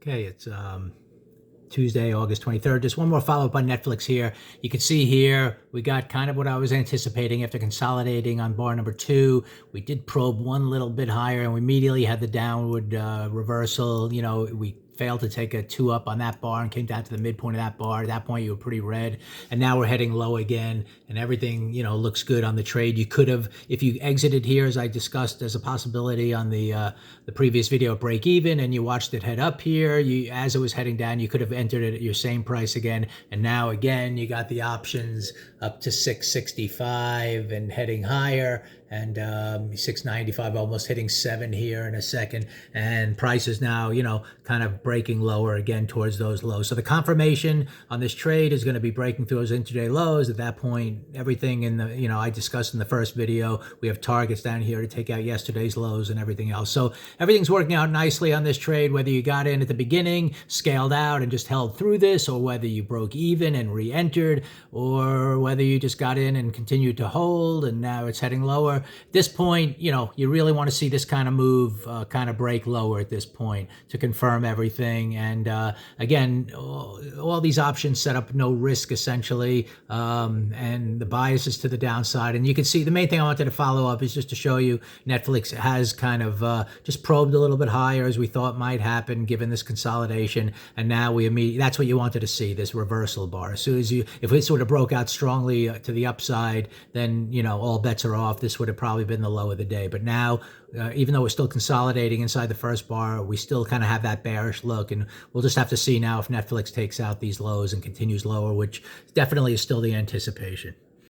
Okay, it's Tuesday, August 23rd. Just one more follow-up on Netflix here. You can see here, we got kind of what I was anticipating after consolidating on bar number 2. We did probe one little bit higher and we immediately had the downward reversal. You know, we failed to take a 2 up on that bar and came down to the midpoint of that bar. At that point, you were pretty red. And now we're heading low again and everything, you know, looks good on the trade. You could have, if you exited here, as I discussed as a possibility on the previous video, break even, and you watched it head up here, as it was heading down, you could have entered it at your same price again. And now again, you got the options up to 665 and heading higher, and 695, almost hitting 7 here in a second. And prices now, you know, kind of breaking lower again towards those lows. So the confirmation on this trade is going to be breaking through those intraday lows. At that point, everything in the, you know, I discussed in the first video, we have targets down here to take out yesterday's lows and everything else. So everything's working out nicely on this trade, whether you got in at the beginning, scaled out and just held through this, or whether you broke even and re-entered, or whether you just got in and continued to hold and now it's heading lower. At this point, you know, you really want to see this kind of move kind of break lower at this point to confirm everything. And again, all these options set up no risk essentially, and the bias is to the downside. And you can see the main thing I wanted to follow up is just to show you Netflix has kind of just probed a little bit higher as we thought might happen given this consolidation. And now we immediately, that's what you wanted to see, this reversal bar. As soon as if it sort of broke out strongly to the upside, then, you know, all bets are off. This would have probably been the low of the day. But now, even though we're still consolidating inside the first bar, we still kind of have that bearish look. And we'll just have to see now if Netflix takes out these lows and continues lower, which definitely is still the anticipation.